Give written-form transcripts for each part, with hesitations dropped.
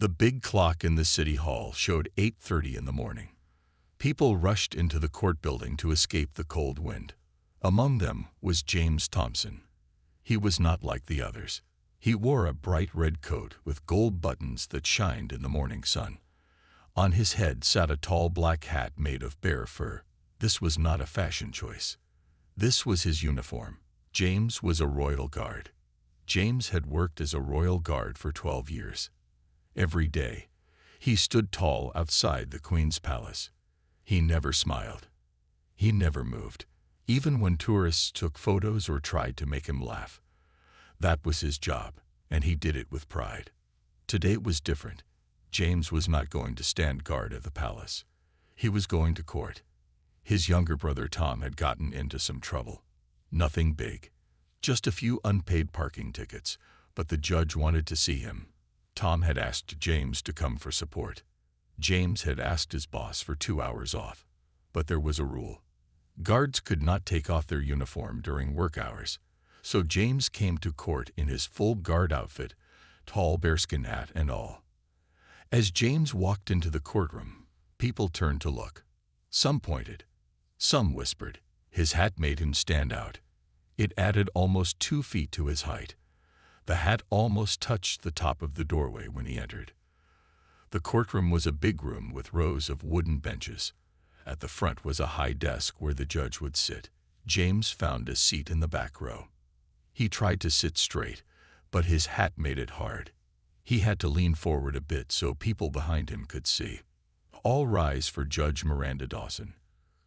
The big clock in the city hall showed 8:30 in the morning. People rushed into the court building to escape the cold wind. Among them was James Thompson. He was not like the others. He wore a bright red coat with gold buttons that shined in the morning sun. On his head sat a tall black hat made of bear fur. This was not a fashion choice. This was his uniform. James was a royal guard. James had worked as a royal guard for 12 years. Every day, he stood tall outside the Queen's palace. He never smiled. He never moved, even when tourists took photos or tried to make him laugh. That was his job, and he did it with pride. Today it was different. James was not going to stand guard at the palace. He was going to court. His younger brother Tom had gotten into some trouble. Nothing big, just a few unpaid parking tickets, but the judge wanted to see him. Tom had asked James to come for support. James had asked his boss for 2 hours off, but there was a rule. Guards could not take off their uniform during work hours, so James came to court in his full guard outfit, tall bearskin hat and all. As James walked into the courtroom, people turned to look. Some pointed. Some whispered. His hat made him stand out. It added almost 2 feet to his height. The hat almost touched the top of the doorway when he entered. The courtroom was a big room with rows of wooden benches. At the front was a high desk where the judge would sit. James found a seat in the back row. He tried to sit straight, but his hat made it hard. He had to lean forward a bit so people behind him could see. "All rise for Judge Miranda Dawson,"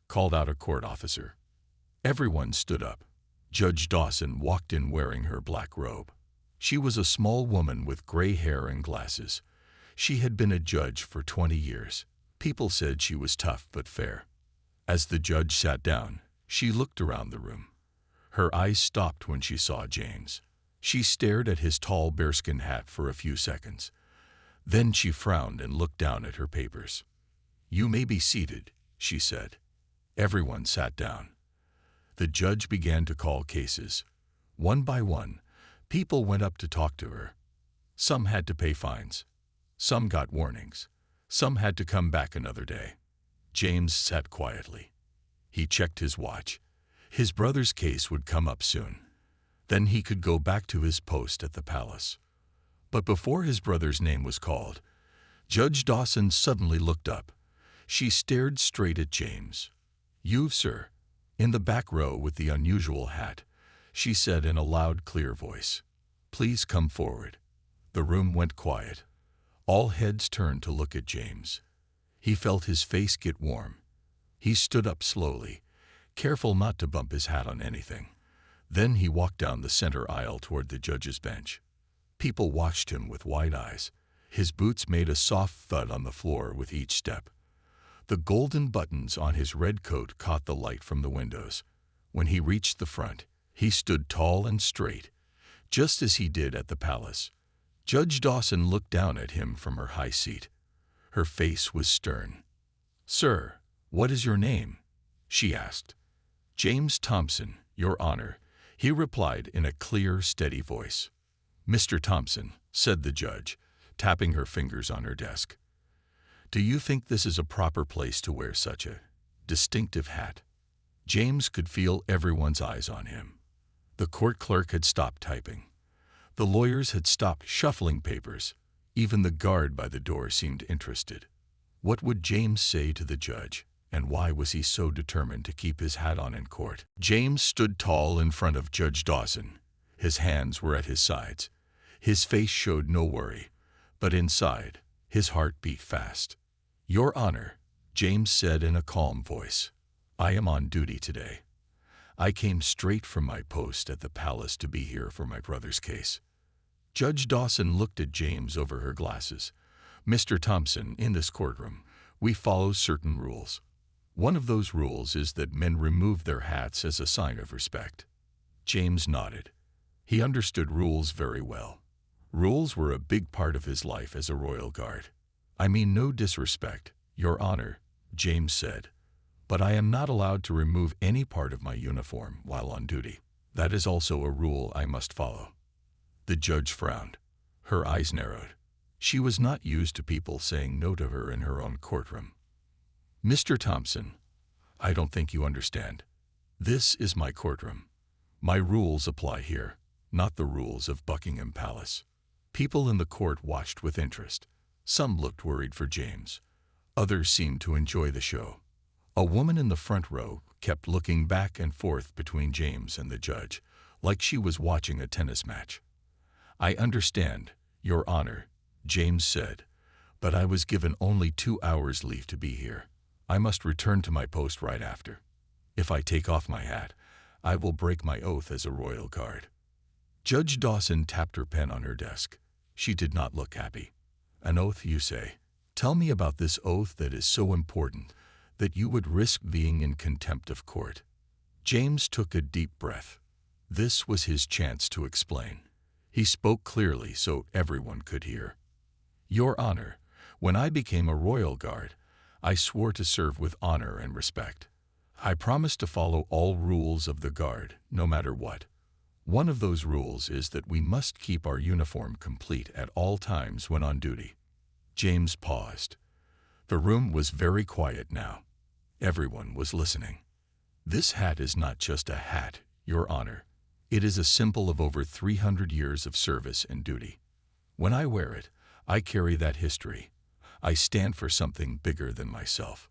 called out a court officer. Everyone stood up. Judge Dawson walked in wearing her black robe. She was a small woman with gray hair and glasses. She had been a judge for 20 years. People said she was tough but fair. As the judge sat down, she looked around the room. Her eyes stopped when she saw James. She stared at his tall bearskin hat for a few seconds. Then she frowned and looked down at her papers. "You may be seated," she said. Everyone sat down. The judge began to call cases. One by one, people went up to talk to her. Some had to pay fines. Some got warnings. Some had to come back another day. James sat quietly. He checked his watch. His brother's case would come up soon. Then he could go back to his post at the palace. But before his brother's name was called, Judge Dawson suddenly looked up. She stared straight at James. "You, sir, in the back row with the unusual hat," she said in a loud, clear voice. "Please come forward." The room went quiet. All heads turned to look at James. He felt his face get warm. He stood up slowly, careful not to bump his hat on anything. Then he walked down the center aisle toward the judge's bench. People watched him with wide eyes. His boots made a soft thud on the floor with each step. The golden buttons on his red coat caught the light from the windows. When he reached the front, he stood tall and straight, just as he did at the palace. Judge Dawson looked down at him from her high seat. Her face was stern. "Sir, what is your name?" she asked. "James Thompson, Your Honor," he replied in a clear, steady voice. "Mr. Thompson," said the judge, tapping her fingers on her desk, "do you think this is a proper place to wear such a distinctive hat?" James could feel everyone's eyes on him. The court clerk had stopped typing. The lawyers had stopped shuffling papers. Even the guard by the door seemed interested. What would James say to the judge, and why was he so determined to keep his hat on in court? James stood tall in front of Judge Dawson. His hands were at his sides. His face showed no worry, but inside, his heart beat fast. "Your Honor," James said in a calm voice, "I am on duty today. I came straight from my post at the palace to be here for my brother's case." Judge Dawson looked at James over her glasses. "Mr. Thompson, in this courtroom, we follow certain rules. One of those rules is that men remove their hats as a sign of respect." James nodded. He understood rules very well. Rules were a big part of his life as a royal guard. "I mean no disrespect, Your Honor," James said, "but I am not allowed to remove any part of my uniform while on duty. That is also a rule I must follow." The judge frowned. Her eyes narrowed. She was not used to people saying no to her in her own courtroom. "Mr. Thompson, I don't think you understand. This is my courtroom. My rules apply here, not the rules of Buckingham Palace." People in the court watched with interest. Some looked worried for James. Others seemed to enjoy the show. A woman in the front row kept looking back and forth between James and the judge, like she was watching a tennis match. "I understand, Your Honor," James said, "but I was given only 2 hours leave to be here. I must return to my post right after. If I take off my hat, I will break my oath as a royal guard." Judge Dawson tapped her pen on her desk. She did not look happy. "An oath, you say? Tell me about this oath that is so important that you would risk being in contempt of court." James took a deep breath. This was his chance to explain. He spoke clearly so everyone could hear. "Your Honor, when I became a royal guard, I swore to serve with honor and respect. I promised to follow all rules of the guard, no matter what. One of those rules is that we must keep our uniform complete at all times when on duty." James paused. The room was very quiet now. Everyone was listening. "This hat is not just a hat, Your Honor. It is a symbol of over 300 years of service and duty. When I wear it, I carry that history. I stand for something bigger than myself."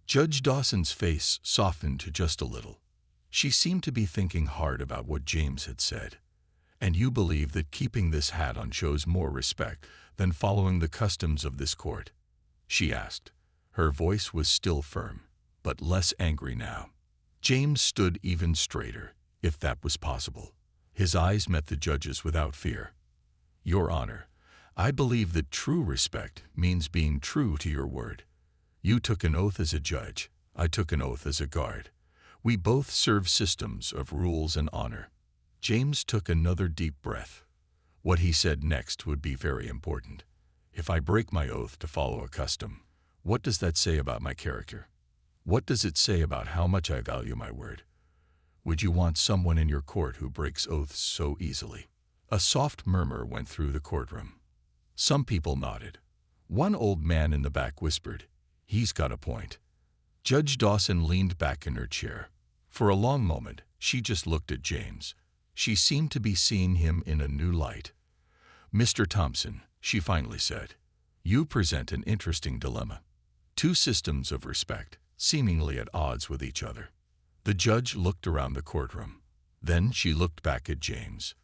Judge Dawson's face softened to just a little. She seemed to be thinking hard about what James had said. "And you believe that keeping this hat on shows more respect than following the customs of this court?" she asked. Her voice was still firm, but less angry now. James stood even straighter, if that was possible. His eyes met the judge's without fear. "Your Honor, I believe that true respect means being true to your word. You took an oath as a judge. I took an oath as a guard. We both serve systems of rules and honor." James took another deep breath. What he said next would be very important. "If I break my oath to follow a custom, what does that say about my character? What does it say about how much I value my word? Would you want someone in your court who breaks oaths so easily?" A soft murmur went through the courtroom. Some people nodded. One old man in the back whispered, "He's got a point." Judge Dawson leaned back in her chair. For a long moment, she just looked at James. She seemed to be seeing him in a new light. "Mr. Thompson," she finally said, "you present an interesting dilemma. Two systems of respect, seemingly at odds with each other." The judge looked around the courtroom. Then she looked back at James.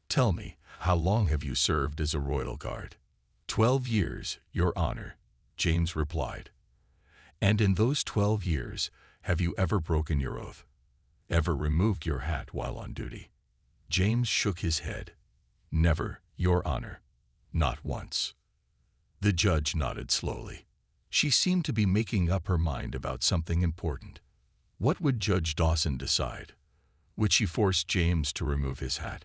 "Tell me, how long have you served as a royal guard?" 12 years, Your Honor," James replied. "And in those 12 years, have you ever broken your oath? Ever removed your hat while on duty?" James shook his head. "Never, Your Honor. Not once." The judge nodded slowly. She seemed to be making up her mind about something important. What would Judge Dawson decide? Would she force James to remove his hat?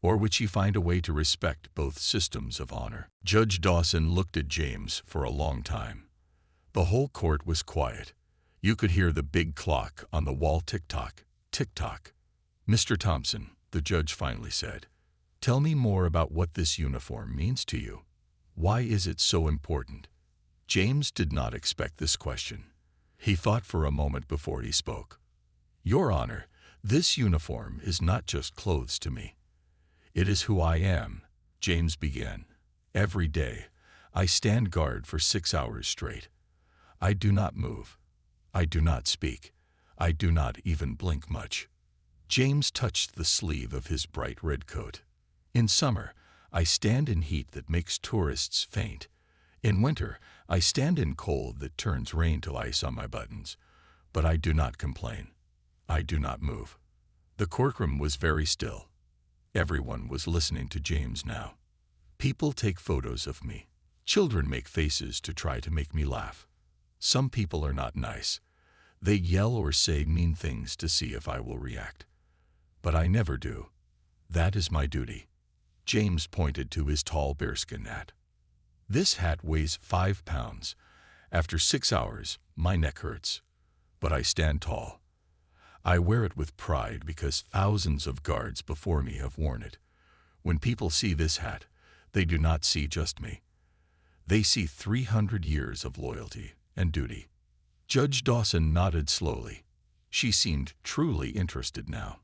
Or would she find a way to respect both systems of honor? Judge Dawson looked at James for a long time. The whole court was quiet. You could hear the big clock on the wall tick-tock, tick-tock. "Mr. Thompson," the judge finally said, "tell me more about what this uniform means to you. Why is it so important?" James did not expect this question. He thought for a moment before he spoke. "Your Honor, this uniform is not just clothes to me. It is who I am," James began. "Every day, I stand guard for 6 hours straight. I do not move. I do not speak. I do not even blink much." James touched the sleeve of his bright red coat. "In summer, I stand in heat that makes tourists faint. In winter, I stand in cold that turns rain to ice on my buttons. But I do not complain. I do not move." The courtroom was very still. Everyone was listening to James now. "People take photos of me. Children make faces to try to make me laugh. Some people are not nice. They yell or say mean things to see if I will react. But I never do. That is my duty." James pointed to his tall bearskin hat. "This hat weighs 5 pounds. After 6 hours, my neck hurts. But I stand tall. I wear it with pride because thousands of guards before me have worn it. When people see this hat, they do not see just me. They see 300 years of loyalty and duty. Judge Dawson nodded slowly. She seemed truly interested now.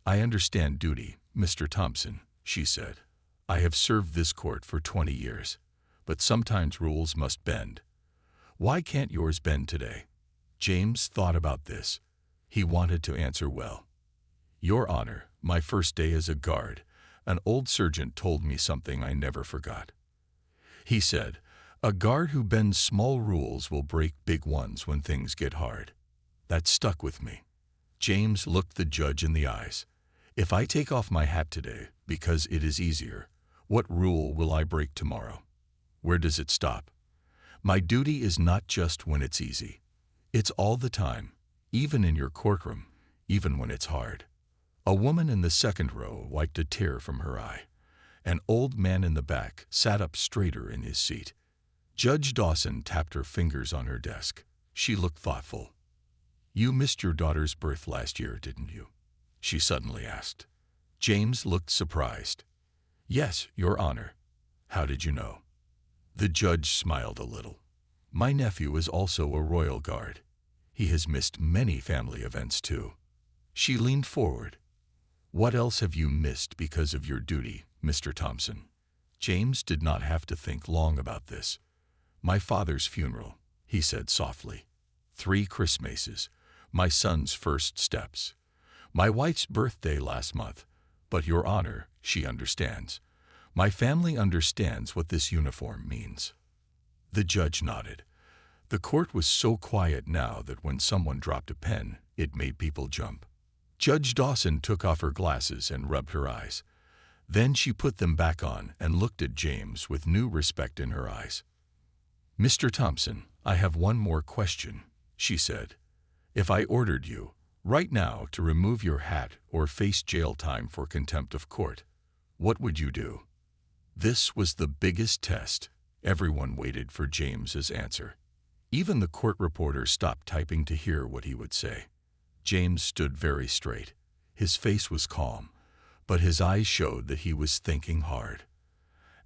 I understand duty, Mr. Thompson, she said. I have served this court for 20 years, but sometimes rules must bend. Why can't yours bend today? James thought about this. He wanted to answer well. Your Honor, my first day as a guard, an old sergeant told me something I never forgot. He said, a guard who bends small rules will break big ones when things get hard. That stuck with me. James looked the judge in the eyes. If I take off my hat today because it is easier, what rule will I break tomorrow? Where does it stop? My duty is not just when it's easy. It's all the time, even in your courtroom, even when it's hard. A woman in the second row wiped a tear from her eye. An old man in the back sat up straighter in his seat. Judge Dawson tapped her fingers on her desk. She looked thoughtful. You missed your daughter's birth last year, didn't you? She suddenly asked. James looked surprised. Yes, Your Honor. How did you know? The judge smiled a little. My nephew is also a royal guard. He has missed many family events too. She leaned forward. What else have you missed because of your duty, Mr. Thompson? James did not have to think long about this. My father's funeral, he said softly. 3 Christmases, my son's first steps. My wife's birthday last month. But Your Honor, she understands. My family understands what this uniform means. The judge nodded. The court was so quiet now that when someone dropped a pen, it made people jump. Judge Dawson took off her glasses and rubbed her eyes. Then she put them back on and looked at James with new respect in her eyes. Mr. Thompson, I have one more question, she said. If I ordered you, right now, to remove your hat or face jail time for contempt of court, what would you do? This was the biggest test. Everyone waited for James's answer. Even the court reporter stopped typing to hear what he would say. James stood very straight. His face was calm, but his eyes showed that he was thinking hard.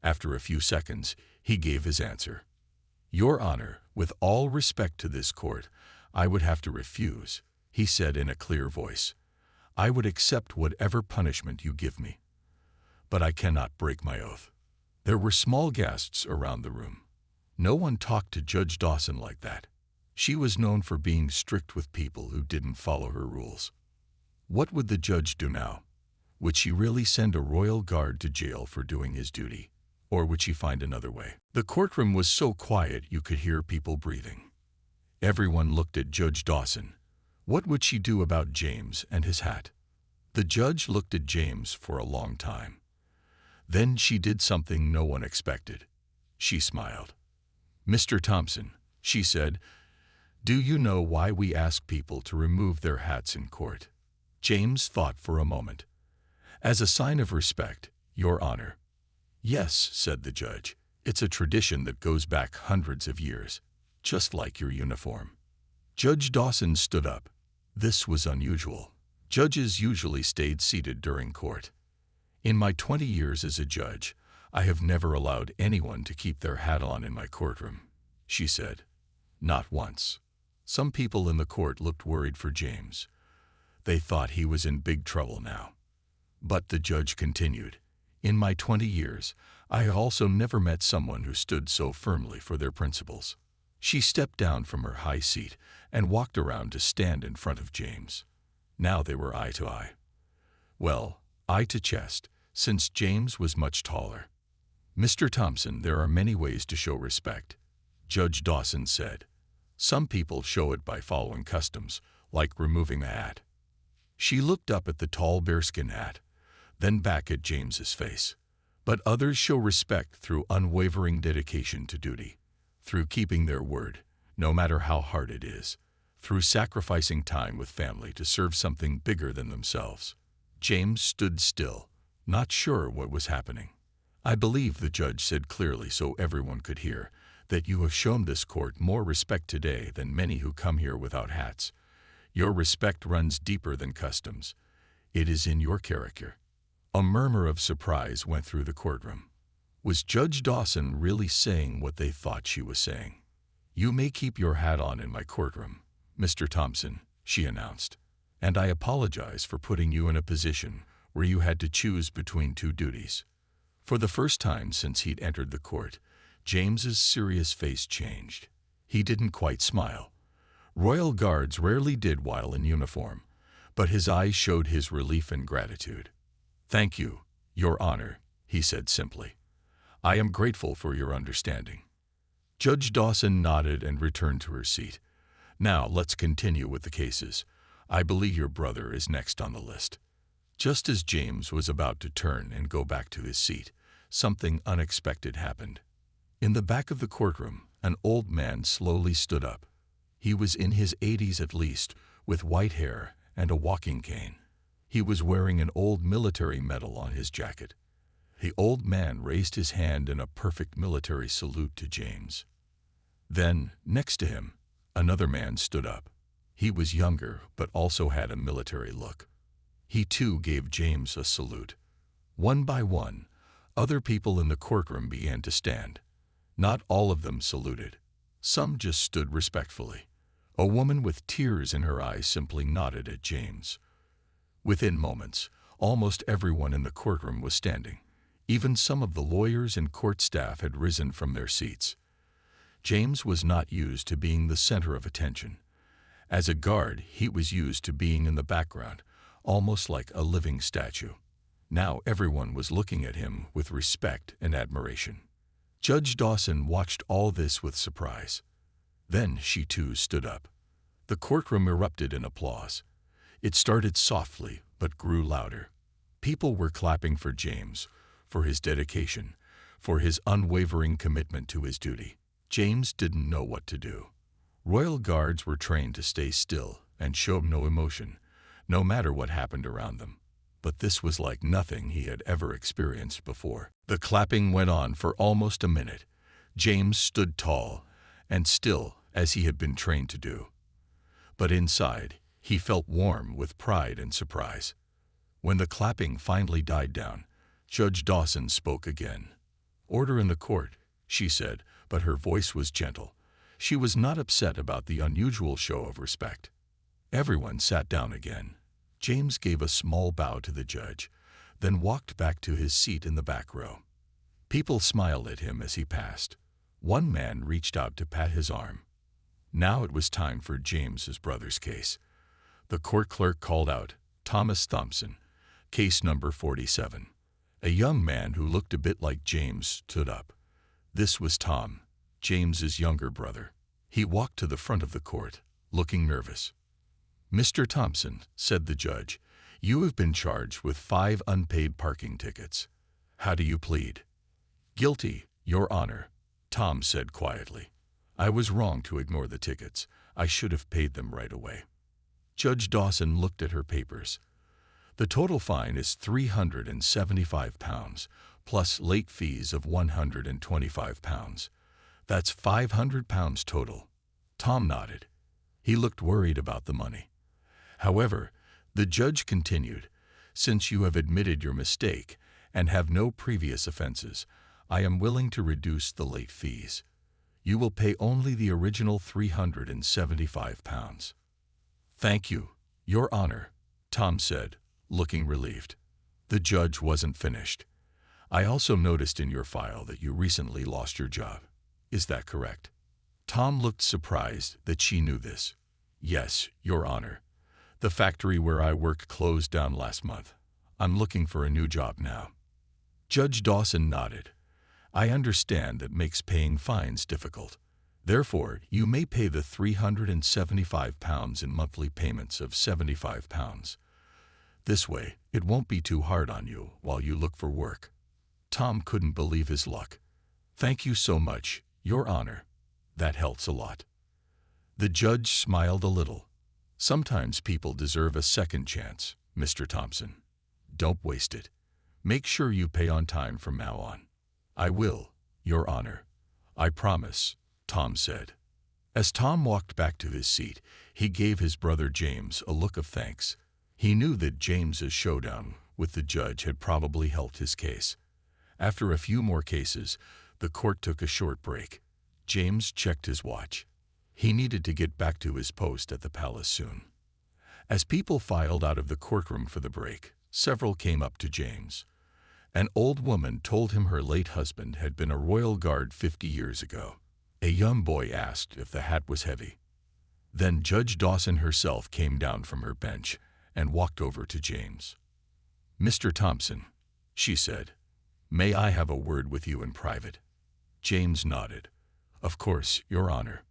After a few seconds, he gave his answer. Your Honor, with all respect to this court, I would have to refuse, he said in a clear voice. I would accept whatever punishment you give me. But I cannot break my oath. There were small gasps around the room. No one talked to Judge Dawson like that. She was known for being strict with people who didn't follow her rules. What would the judge do now? Would she really send a royal guard to jail for doing his duty? Or would she find another way? The courtroom was so quiet you could hear people breathing. Everyone looked at Judge Dawson. What would she do about James and his hat? The judge looked at James for a long time. Then she did something no one expected. She smiled. Mr. Thompson, she said, do you know why we ask people to remove their hats in court? James thought for a moment. As a sign of respect, Your Honor. Yes, said the judge. It's a tradition that goes back hundreds of years, just like your uniform. Judge Dawson stood up. This was unusual. Judges usually stayed seated during court. In my 20 years as a judge, I have never allowed anyone to keep their hat on in my courtroom, she said. Not once. Some people in the court looked worried for James. They thought he was in big trouble now. But the judge continued. In my 20 years, I also never met someone who stood so firmly for their principles. She stepped down from her high seat and walked around to stand in front of James. Now they were eye to eye. Well, eye to chest, since James was much taller. Mr. Thompson, there are many ways to show respect, Judge Dawson said. Some people show it by following customs, like removing the hat. She looked up at the tall bearskin hat, then back at James's face. But others show respect through unwavering dedication to duty, through keeping their word, no matter how hard it is, through sacrificing time with family to serve something bigger than themselves. James stood still, not sure what was happening. I believe, the judge said clearly so everyone could hear, that you have shown this court more respect today than many who come here without hats. Your respect runs deeper than customs. It is in your character. A murmur of surprise went through the courtroom. Was Judge Dawson really saying what they thought she was saying? "You may keep your hat on in my courtroom, Mr. Thompson," she announced, "and I apologize for putting you in a position where you had to choose between two duties." For the first time since he'd entered the court, James's serious face changed. He didn't quite smile. Royal Guards rarely did while in uniform, but his eyes showed his relief and gratitude. "Thank you, Your Honor," he said simply. "I am grateful for your understanding." Judge Dawson nodded and returned to her seat. "Now let's continue with the cases. I believe your brother is next on the list." Just as James was about to turn and go back to his seat, something unexpected happened. In the back of the courtroom, an old man slowly stood up. He was in his 80s at least, with white hair and a walking cane. He was wearing an old military medal on his jacket. The old man raised his hand in a perfect military salute to James. Then, next to him, another man stood up. He was younger, but also had a military look. He too gave James a salute. One by one, other people in the courtroom began to stand. Not all of them saluted. Some just stood respectfully. A woman with tears in her eyes simply nodded at James. Within moments, almost everyone in the courtroom was standing. Even some of the lawyers and court staff had risen from their seats. James was not used to being the center of attention. As a guard, he was used to being in the background, almost like a living statue. Now everyone was looking at him with respect and admiration. Judge Dawson watched all this with surprise. Then she too stood up. The courtroom erupted in applause. It started softly but grew louder. People were clapping for James, for his dedication, for his unwavering commitment to his duty. James didn't know what to do. Royal Guards were trained to stay still and show no emotion, no matter what happened around them. But this was like nothing he had ever experienced before. The clapping went on for almost a minute. James stood tall and still, as he had been trained to do. But inside, he felt warm with pride and surprise. When the clapping finally died down, Judge Dawson spoke again. "Order in the court," she said, but her voice was gentle. She was not upset about the unusual show of respect. Everyone sat down again. James gave a small bow to the judge, then walked back to his seat in the back row. People smiled at him as he passed. One man reached out to pat his arm. Now it was time for James's brother's case. The court clerk called out, "Thomas Thompson, case number 47. A young man who looked a bit like James stood up. This was Tom, James's younger brother. He walked to the front of the court, looking nervous. "Mr. Thompson," said the judge, "you have been charged with 5 unpaid parking tickets. How do you plead?" "Guilty, Your Honor," Tom said quietly. "I was wrong to ignore the tickets. I should have paid them right away." Judge Dawson looked at her papers. "The total fine is £375, plus late fees of £125. That's £500 total." Tom nodded. He looked worried about the money. However, the judge continued, "Since you have admitted your mistake and have no previous offenses, I am willing to reduce the late fees. You will pay only the original £375. "Thank you, Your Honor," Tom said, looking relieved. The judge wasn't finished. "I also noticed in your file that you recently lost your job. Is that correct?" Tom looked surprised that she knew this. "Yes, Your Honor. The factory where I worked closed down last month. I'm looking for a new job now." Judge Dawson nodded. "I understand that makes paying fines difficult. Therefore, you may pay the £375 in monthly payments of £75. This way, it won't be too hard on you while you look for work." Tom couldn't believe his luck. "Thank you so much, Your Honor. That helps a lot." The judge smiled a little. "Sometimes people deserve a second chance, Mr. Thompson. Don't waste it. Make sure you pay on time from now on." "I will, Your Honor. I promise," Tom said. As Tom walked back to his seat, he gave his brother James a look of thanks. He knew that James's showdown with the judge had probably helped his case. After a few more cases, the court took a short break. James checked his watch. He needed to get back to his post at the palace soon. As people filed out of the courtroom for the break, several came up to James. An old woman told him her late husband had been a royal guard 50 years ago. A young boy asked if the hat was heavy. Then Judge Dawson herself came down from her bench and walked over to James. "Mr. Thompson," she said, "may I have a word with you in private?" James nodded. "Of course, Your Honor."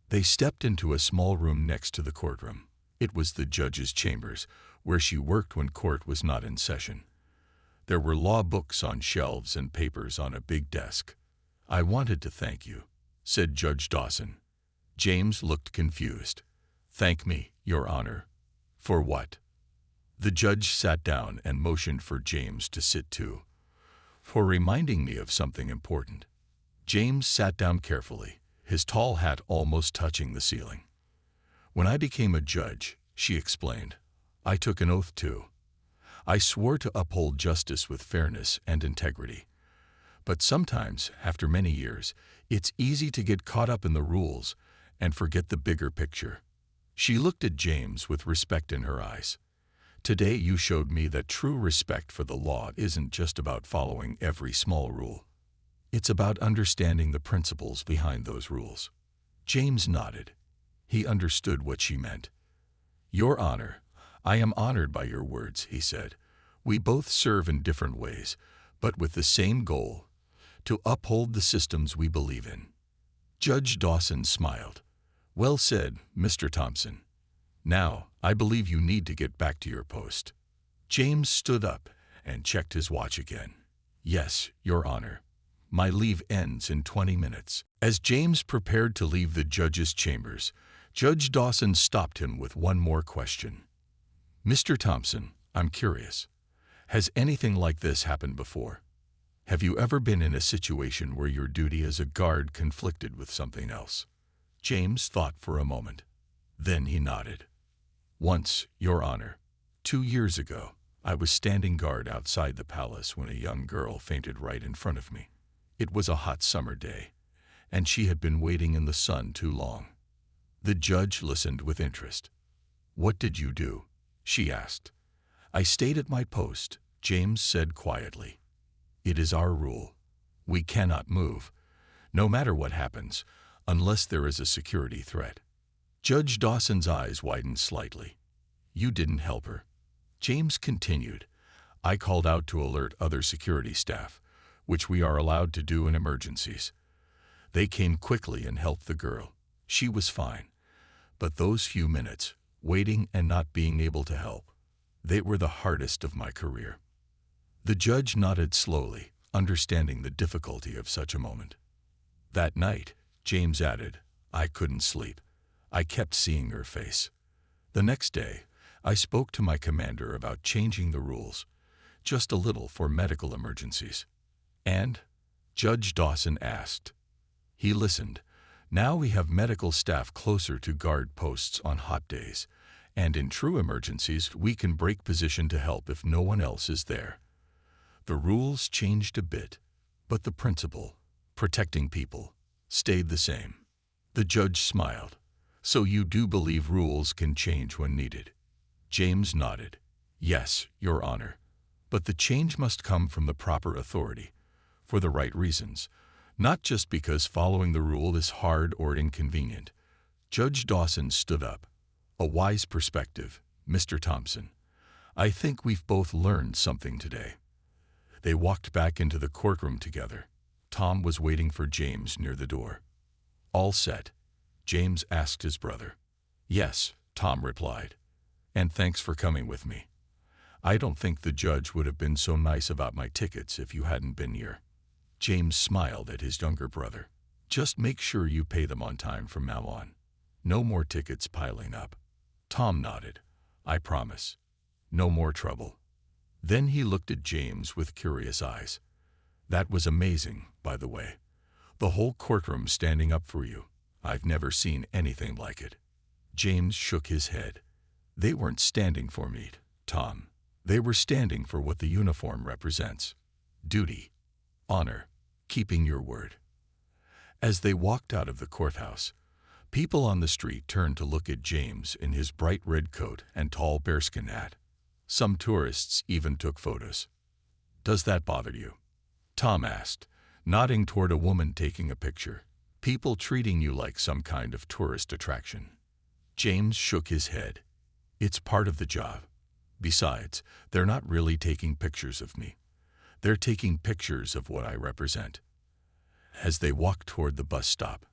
They stepped into a small room next to the courtroom. It was the judge's chambers, where she worked when court was not in session. There were law books on shelves and papers on a big desk. "I wanted to thank you," said Judge Dawson. James looked confused. "Thank me, Your Honor. For what?" The judge sat down and motioned for James to sit too. "For reminding me of something important." James sat down carefully, his tall hat almost touching the ceiling. "When I became a judge," she explained, "I took an oath too. I swore to uphold justice with fairness and integrity. But sometimes, after many years, it's easy to get caught up in the rules and forget the bigger picture." She looked at James with respect in her eyes. "Today you showed me that true respect for the law isn't just about following every small rule. It's about understanding the principles behind those rules." James nodded. He understood what she meant. "Your Honor, I am honored by your words," he said. "We both serve in different ways, but with the same goal, to uphold the systems we believe in." Judge Dawson smiled. "Well said, Mr. Thompson. Now, I believe you need to get back to your post." James stood up and checked his watch again. "Yes, Your Honor. My leave ends in 20 minutes. As James prepared to leave the judge's chambers, Judge Dawson stopped him with one more question. "Mr. Thompson, I'm curious. Has anything like this happened before? Have you ever been in a situation where your duty as a guard conflicted with something else?" James thought for a moment. Then he nodded. "Once, Your Honor. 2 years ago, I was standing guard outside the palace when a young girl fainted right in front of me. It was a hot summer day, and she had been waiting in the sun too long." The judge listened with interest. "What did you do?" she asked. "I stayed at my post," James said quietly. "It is our rule. We cannot move, no matter what happens, unless there is a security threat." Judge Dawson's eyes widened slightly. "You didn't help her." James continued. "I called out to alert other security staff, which we are allowed to do in emergencies. They came quickly and helped the girl. She was fine. But those few minutes, waiting and not being able to help, they were the hardest of my career." The judge nodded slowly, understanding the difficulty of such a moment. "That night," James added, "I couldn't sleep. I kept seeing her face. The next day, I spoke to my commander about changing the rules, just a little for medical emergencies." "And?" Judge Dawson asked. He listened. "Now we have medical staff closer to guard posts on hot days, and in true emergencies we can break position to help if no one else is there. The rules changed a bit, but the principle, protecting people, stayed the same." The judge smiled. "So you do believe rules can change when needed?" James nodded. "Yes, Your Honor. But the change must come from the proper authority, for the right reasons, not just because following the rule is hard or inconvenient." Judge Dawson stood up. "A wise perspective, Mr. Thompson. I think we've both learned something today." They walked back into the courtroom together. Tom was waiting for James near the door. "All set?" James asked his brother. "Yes," Tom replied. "And thanks for coming with me. I don't think the judge would have been so nice about my tickets if you hadn't been here." James smiled at his younger brother. "Just make sure you pay them on time from now on. No more tickets piling up." Tom nodded. "I promise. No more trouble." Then he looked at James with curious eyes. "That was amazing, by the way. The whole courtroom standing up for you. I've never seen anything like it." James shook his head. "They weren't standing for me, Tom. They were standing for what the uniform represents. Duty. honor, keeping your word. As they walked out of the courthouse, people on the street turned to look at James in his bright red coat and tall bearskin hat. Some tourists even took photos. "Does that bother you?" Tom asked, nodding toward a woman taking a picture. "People treating you like some kind of tourist attraction." James shook his head. "It's part of the job. Besides, they're not really taking pictures of me. They're taking pictures of what I represent." As they walked toward the bus stop,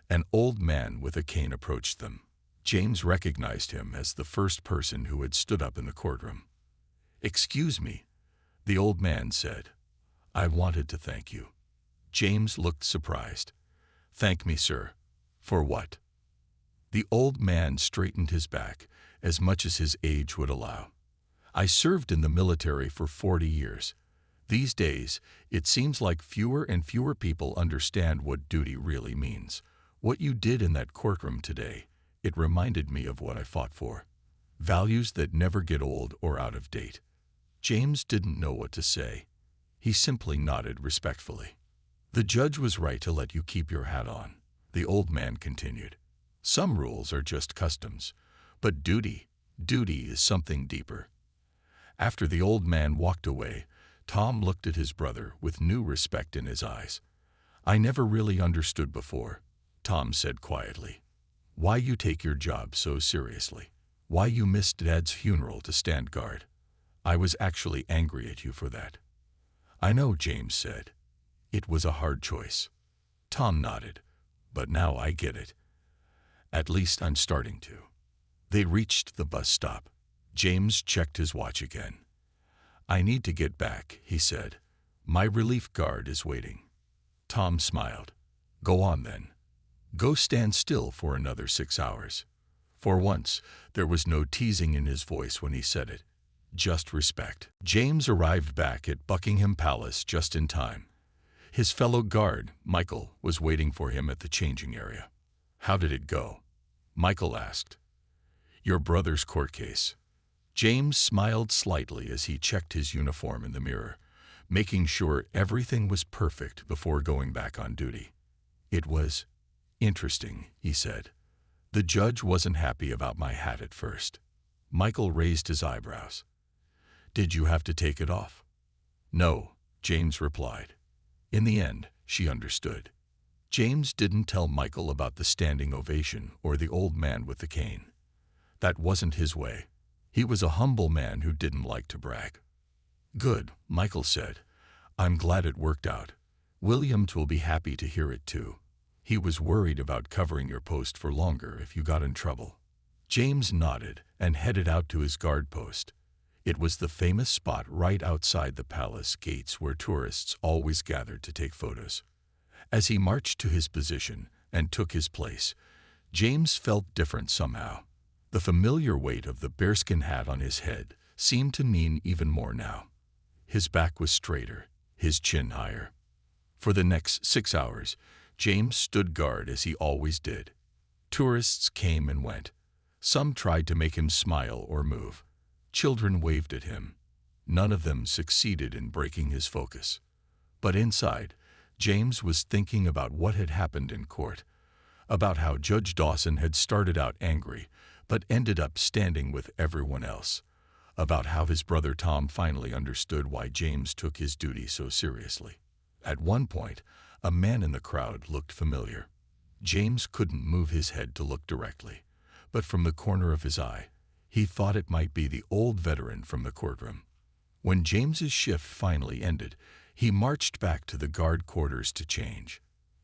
an old man with a cane approached them. James recognized him as the first person who had stood up in the courtroom. "Excuse me," the old man said. "I wanted to thank you." James looked surprised. "Thank me, sir. For what?" The old man straightened his back as much as his age would allow. "I served in the military for 40 years. These days, it seems like fewer and fewer people understand what duty really means. What you did in that courtroom today, it reminded me of what I fought for. Values that never get old or out of date." James didn't know what to say. He simply nodded respectfully. "The judge was right to let you keep your hat on," the old man continued. "Some rules are just customs, but duty is something deeper." After the old man walked away, Tom looked at his brother with new respect in his eyes. "I never really understood before," Tom said quietly, "why you take your job so seriously. Why you missed Dad's funeral to stand guard. I was actually angry at you for that." "I know," James said. "It was a hard choice." Tom nodded. "But now I get it. At least I'm starting to." They reached the bus stop. James checked his watch again. "I need to get back," he said. "My relief guard is waiting." Tom smiled. "Go on then. Go stand still for another 6 hours." For once, there was no teasing in his voice when he said it. Just respect. James arrived back at Buckingham Palace just in time. His fellow guard, Michael, was waiting for him at the changing area. "How did it go?" Michael asked. "Your brother's court case." James smiled slightly as he checked his uniform in the mirror, making sure everything was perfect before going back on duty. "It was interesting," he said. "The judge wasn't happy about my hat at first." Michael raised his eyebrows. "Did you have to take it off?" "No," James replied. In the end, she understood. James didn't tell Michael about the standing ovation or the old man with the cane. That wasn't his way. He was a humble man who didn't like to brag. "Good," Michael said. "I'm glad it worked out. Williams will be happy to hear it too. He was worried about covering your post for longer if you got in trouble." James nodded and headed out to his guard post. It was the famous spot right outside the palace gates where tourists always gathered to take photos. As he marched to his position and took his place, James felt different somehow. The familiar weight of the bearskin hat on his head seemed to mean even more now. His back was straighter, his chin higher. For the next 6 hours, James stood guard as he always did. Tourists came and went. Some tried to make him smile or move. Children waved at him. None of them succeeded in breaking his focus. But inside, James was thinking about what had happened in court, about how Judge Dawson had started out angry but ended up standing with everyone else, about how his brother Tom finally understood why James took his duty so seriously. At one point, a man in the crowd looked familiar. James couldn't move his head to look directly, but from the corner of his eye, he thought it might be the old veteran from the courtroom. When James's shift finally ended, he marched back to the guard quarters to change.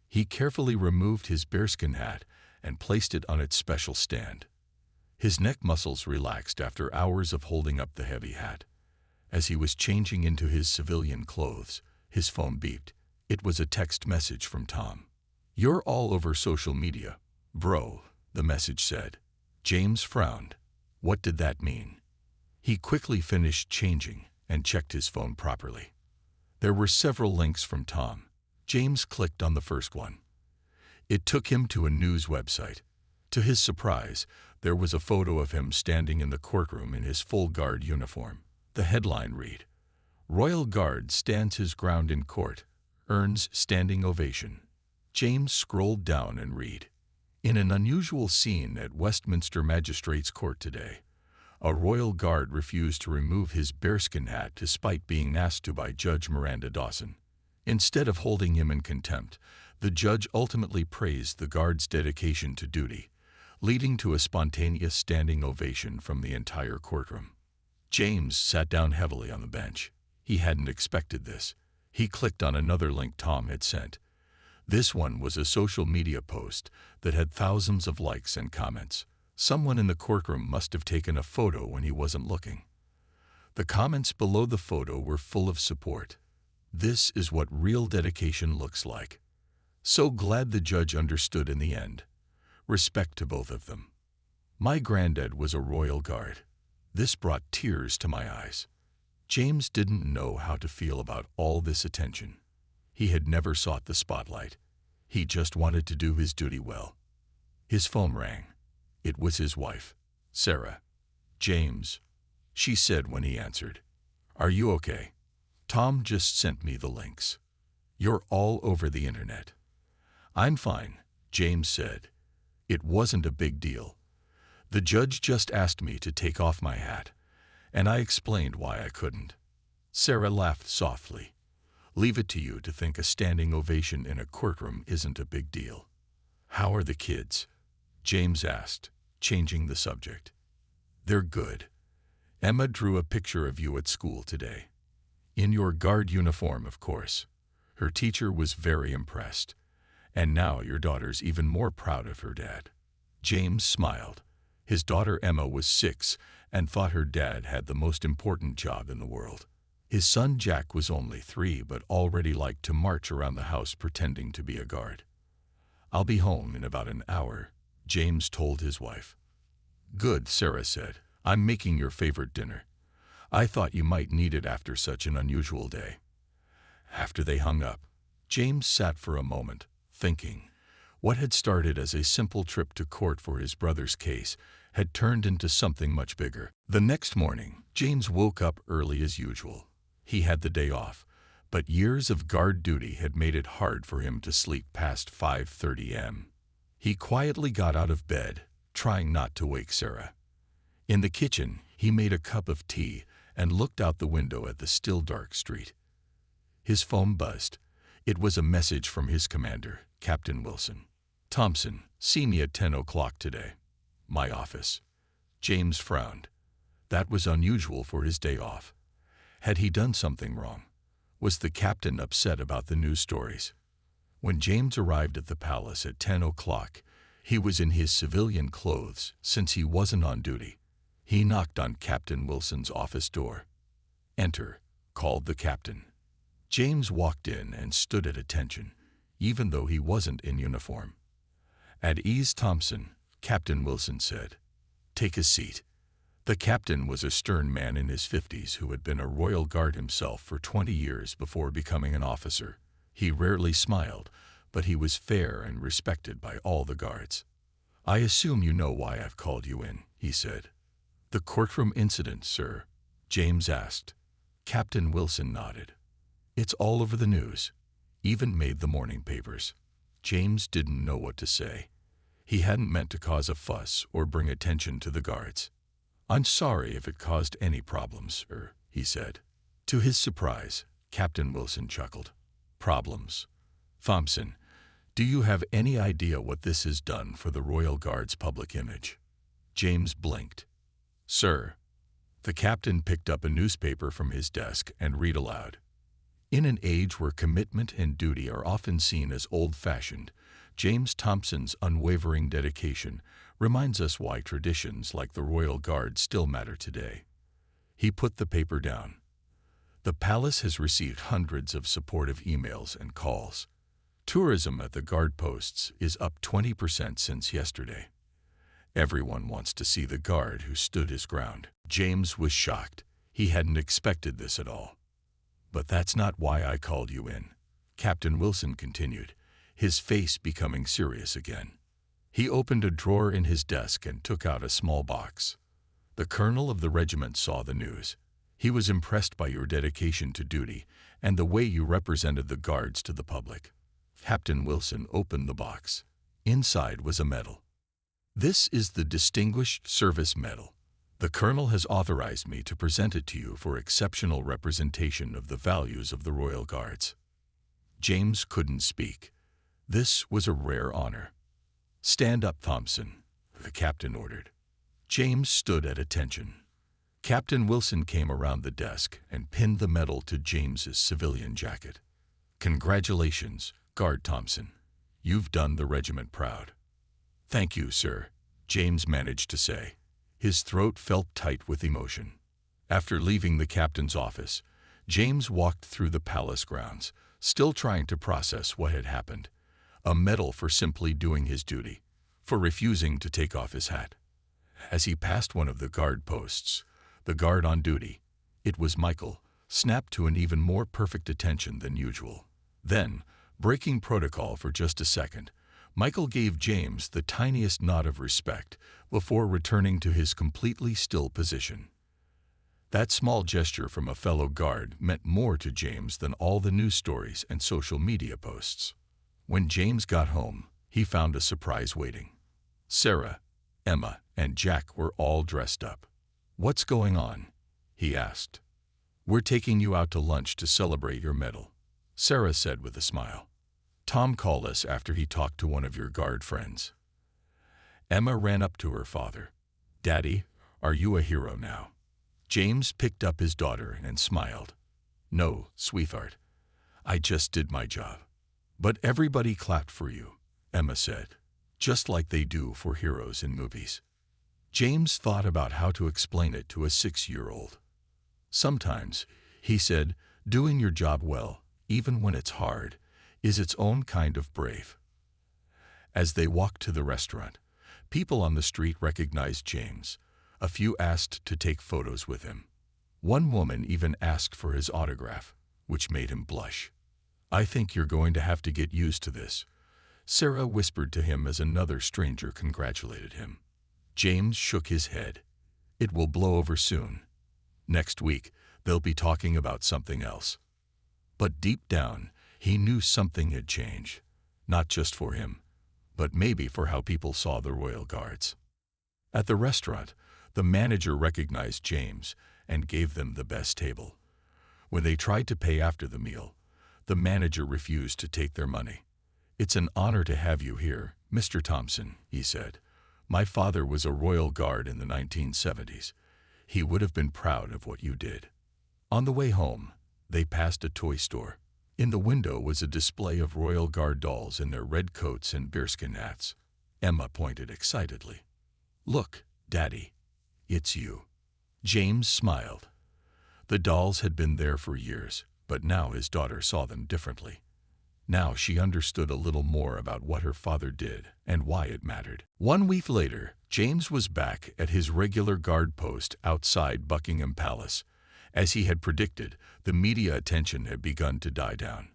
He carefully removed his bearskin hat and placed it on its special stand. His neck muscles relaxed after hours of holding up the heavy hat. As he was changing into his civilian clothes, his phone beeped. It was a text message from Tom. "You're all over social media, bro," the message said. James frowned. What did that mean? He quickly finished changing and checked his phone properly. There were several links from Tom. James clicked on the first one. It took him to a news website. To his surprise, there was a photo of him standing in the courtroom in his full guard uniform. The headline read, "Royal Guard stands his ground in court. earns standing ovation. James scrolled down and read. In an unusual scene at Westminster Magistrates Court today, a royal guard refused to remove his bearskin hat despite being asked to by Judge Miranda Dawson. Instead of holding him in contempt, the judge ultimately praised the guard's dedication to duty, leading to a spontaneous standing ovation from the entire courtroom. James sat down heavily on the bench. He hadn't expected this. He clicked on another link Tom had sent. This one was a social media post that had thousands of likes and comments. Someone in the courtroom must have taken a photo when he wasn't looking. The comments below the photo were full of support. This is what real dedication looks like. So glad the judge understood in the end. Respect to both of them. My granddad was a royal guard. This brought tears to my eyes. James didn't know how to feel about all this attention. He had never sought the spotlight. He just wanted to do his duty well. His phone rang. It was his wife, Sarah. James, she said when he answered. Are you okay? Tom just sent me the links. You're all over the internet. I'm fine, James said. It wasn't a big deal. The judge just asked me to take off my hat, and I explained why I couldn't. Sarah laughed softly. Leave it to you to think a standing ovation in a courtroom isn't a big deal. How are the kids? James asked, changing the subject. They're good. Emma drew a picture of you at school today. In your guard uniform, of course. Her teacher was very impressed. And now your daughter's even more proud of her dad. James smiled. His daughter Emma was 6 and thought her dad had the most important job in the world. His son Jack was only 3 but already liked to march around the house pretending to be a guard. I'll be home in about an hour, James told his wife. Good, Sarah said. I'm making your favorite dinner. I thought you might need it after such an unusual day. After they hung up, James sat for a moment, thinking. What had started as a simple trip to court for his brother's case had turned into something much bigger. The next morning, James woke up early as usual. He had the day off, but years of guard duty had made it hard for him to sleep past 5:30 a.m. He quietly got out of bed, trying not to wake Sarah. In the kitchen, he made a cup of tea and looked out the window at the still dark street. His phone buzzed. It was a message from his commander, Captain Wilson. Thompson, see me at 10 o'clock today. My office. James frowned. That was unusual for his day off. Had he done something wrong? Was the captain upset about the news stories? When James arrived at the palace at 10 o'clock, he was in his civilian clothes since he wasn't on duty. He knocked on Captain Wilson's office door. Enter, called the captain. James walked in and stood at attention, even though he wasn't in uniform. At ease, Thompson, Captain Wilson said. Take a seat. The captain was a stern man in his 50s who had been a royal guard himself for 20 years before becoming an officer. He rarely smiled, but he was fair and respected by all the guards. I assume you know why I've called you in, he said. The courtroom incident, sir, James asked. Captain Wilson nodded. It's all over the news, even made the morning papers. James didn't know what to say. He hadn't meant to cause a fuss or bring attention to the guards. I'm sorry if it caused any problems, sir, he said. To his surprise, Captain Wilson chuckled. Problems? Thompson, do you have any idea what this has done for the Royal Guard's public image? James blinked. Sir. The captain picked up a newspaper from his desk and read aloud. In an age where commitment and duty are often seen as old-fashioned, James Thompson's unwavering dedication reminds us why traditions like the Royal Guard still matter today. He put the paper down. The palace has received hundreds of supportive emails and calls. Tourism at the guard posts is up 20% since yesterday. Everyone wants to see the guard who stood his ground. James was shocked. He hadn't expected this at all. But that's not why I called you in, Captain Wilson continued, his face becoming serious again. He opened a drawer in his desk and took out a small box. The colonel of the regiment saw the news. He was impressed by your dedication to duty and the way you represented the guards to the public. Captain Wilson opened the box. Inside was a medal. This is the Distinguished Service Medal. The Colonel has authorized me to present it to you for exceptional representation of the values of the Royal Guards. James couldn't speak. This was a rare honor. Stand up, Thompson, the captain ordered. James stood at attention. Captain Wilson came around the desk and pinned the medal to James's civilian jacket. Congratulations, Guard Thompson. You've done the regiment proud. Thank you, sir, James managed to say. His throat felt tight with emotion. After leaving the captain's office, James walked through the palace grounds, still trying to process what had happened. A medal for simply doing his duty, for refusing to take off his hat. As he passed one of the guard posts, the guard on duty, it was Michael, snapped to an even more perfect attention than usual. Then, breaking protocol for just a second, Michael gave James the tiniest nod of respect before returning to his completely still position. That small gesture from a fellow guard meant more to James than all the news stories and social media posts. When James got home, he found a surprise waiting. Sarah, Emma, and Jack were all dressed up. "What's going on?" he asked. "We're taking you out to lunch to celebrate your medal," Sarah said with a smile. "Tom called us after he talked to one of your guard friends." Emma ran up to her father. "Daddy, are you a hero now?" James picked up his daughter and smiled. "No, sweetheart. I just did my job." "But everybody clapped for you," Emma said, "just like they do for heroes in movies." James thought about how to explain it to a 6-year-old. "Sometimes," he said, "doing your job well, even when it's hard, is its own kind of brave." As they walked to the restaurant, people on the street recognized James. A few asked to take photos with him. One woman even asked for his autograph, which made him blush. "I think you're going to have to get used to this," Sarah whispered to him as another stranger congratulated him. James shook his head. "It will blow over soon. Next week, they'll be talking about something else." But deep down, he knew something had changed, not just for him, but maybe for how people saw the Royal Guards. At the restaurant, the manager recognized James and gave them the best table. When they tried to pay after the meal, the manager refused to take their money. "It's an honor to have you here, Mr. Thompson," he said. "My father was a Royal Guard in the 1970s. He would have been proud of what you did." On the way home, they passed a toy store. In the window was a display of Royal Guard dolls in their red coats and bearskin hats. Emma pointed excitedly. "Look, Daddy, it's you." James smiled. The dolls had been there for years, but now his daughter saw them differently. Now she understood a little more about what her father did and why it mattered. 1 week later, James was back at his regular guard post outside Buckingham Palace. As he had predicted, the media attention had begun to die down.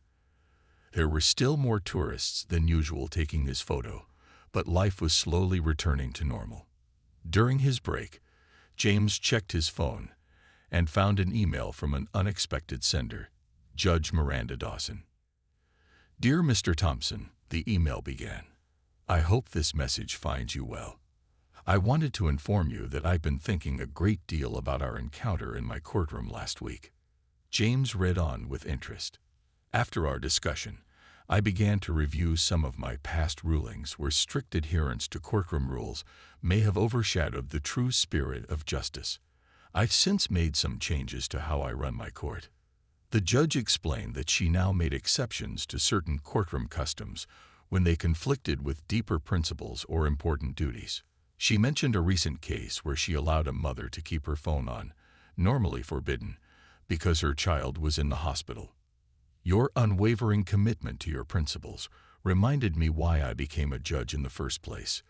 There were still more tourists than usual taking his photo, but life was slowly returning to normal. During his break, James checked his phone and found an email from an unexpected sender, Judge Miranda Dawson. "Dear Mr. Thompson," the email began, "I hope this message finds you well. I wanted to inform you that I've been thinking a great deal about our encounter in my courtroom last week." James read on with interest. "After our discussion, I began to review some of my past rulings where strict adherence to courtroom rules may have overshadowed the true spirit of justice. I've since made some changes to how I run my court." The judge explained that she now made exceptions to certain courtroom customs when they conflicted with deeper principles or important duties. She mentioned a recent case where she allowed a mother to keep her phone on, normally forbidden, because her child was in the hospital. "Your unwavering commitment to your principles reminded me why I became a judge in the first place,"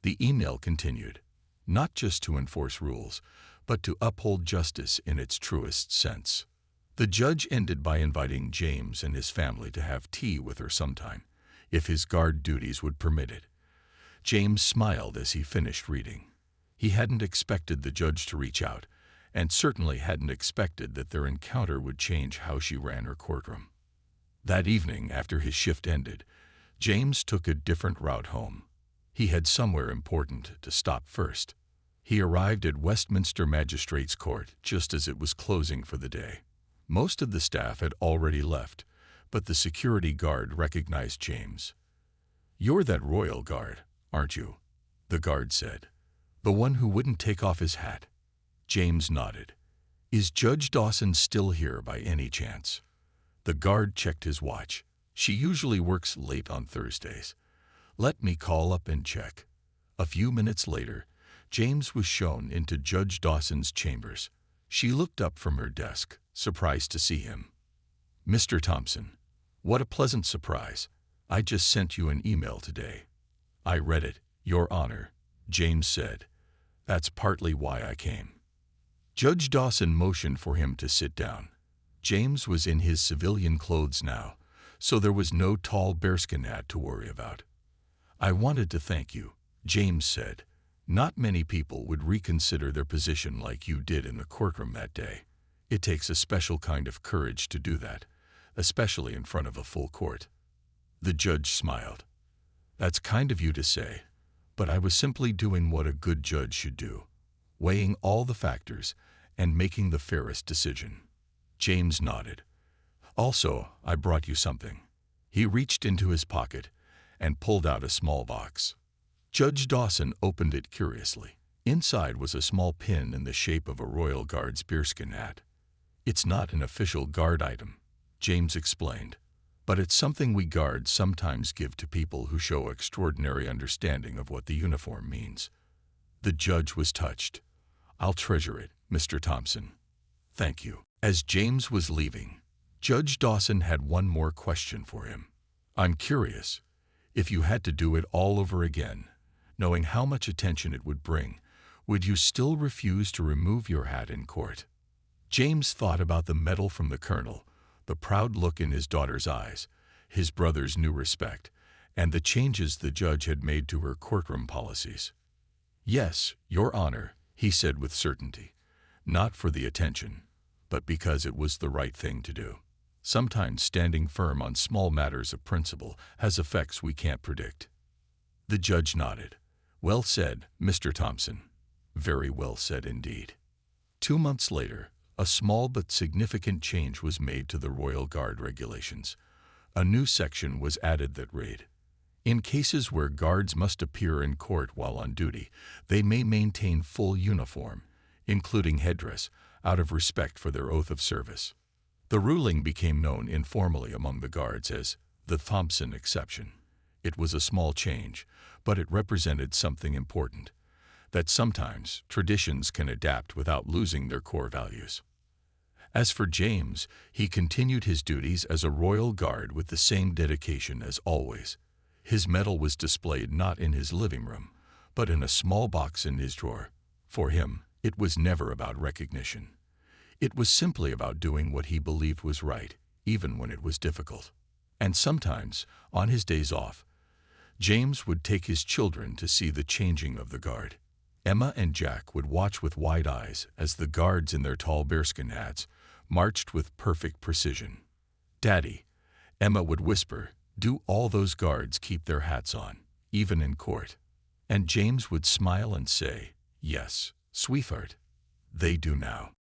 the email continued. "Not just to enforce rules, but to uphold justice in its truest sense." The judge ended by inviting James and his family to have tea with her sometime, if his guard duties would permit it. James smiled as he finished reading. He hadn't expected the judge to reach out, and certainly hadn't expected that their encounter would change how she ran her courtroom. That evening, after his shift ended, James took a different route home. He had somewhere important to stop first. He arrived at Westminster Magistrates' Court just as it was closing for the day. Most of the staff had already left, but the security guard recognized James. "You're that royal guard, aren't you?" the guard said. "The one who wouldn't take off his hat." James nodded. "Is Judge Dawson still here by any chance?" The guard checked his watch. "She usually works late on Thursdays. Let me call up and check." A few minutes later, James was shown into Judge Dawson's chambers. She looked up from her desk, surprised to see him. "Mr. Thompson, what a pleasant surprise. I just sent you an email today." "I read it, Your Honor," James said. "That's partly why I came." Judge Dawson motioned for him to sit down. James was in his civilian clothes now, so there was no tall bearskin hat to worry about. "I wanted to thank you," James said. "Not many people would reconsider their position like you did in the courtroom that day. It takes a special kind of courage to do that, especially in front of a full court." The judge smiled. "That's kind of you to say, but I was simply doing what a good judge should do, weighing all the factors and making the fairest decision." James nodded. "Also, I brought you something." He reached into his pocket and pulled out a small box. Judge Dawson opened it curiously. Inside was a small pin in the shape of a royal guard's bearskin hat. "It's not an official guard item," James explained, "but it's something we guards sometimes give to people who show extraordinary understanding of what the uniform means." The judge was touched. "I'll treasure it, Mr. Thompson. Thank you." As James was leaving, Judge Dawson had one more question for him. "I'm curious, if you had to do it all over again, knowing how much attention it would bring, would you still refuse to remove your hat in court?" James thought about the medal from the colonel, the proud look in his daughter's eyes, his brother's new respect, and the changes the judge had made to her courtroom policies. "Yes, Your Honor," he said with certainty, "not for the attention, but because it was the right thing to do. Sometimes standing firm on small matters of principle has effects we can't predict." The judge nodded. "Well said, Mr. Thompson. Very well said indeed." 2 months later, a small but significant change was made to the Royal Guard regulations. A new section was added that read, "In cases where guards must appear in court while on duty, they may maintain full uniform, including headdress, out of respect for their oath of service." The ruling became known informally among the guards as the Thompson exception. It was a small change, but it represented something important, that sometimes traditions can adapt without losing their core values. As for James, he continued his duties as a royal guard with the same dedication as always. His medal was displayed not in his living room, but in a small box in his drawer. For him, it was never about recognition. It was simply about doing what he believed was right, even when it was difficult. And sometimes, on his days off, James would take his children to see the changing of the guard. Emma and Jack would watch with wide eyes as the guards in their tall bearskin hats marched with perfect precision. "Daddy," Emma would whisper, "do all those guards keep their hats on, even in court?" And James would smile and say, "Yes, sweetheart, they do now."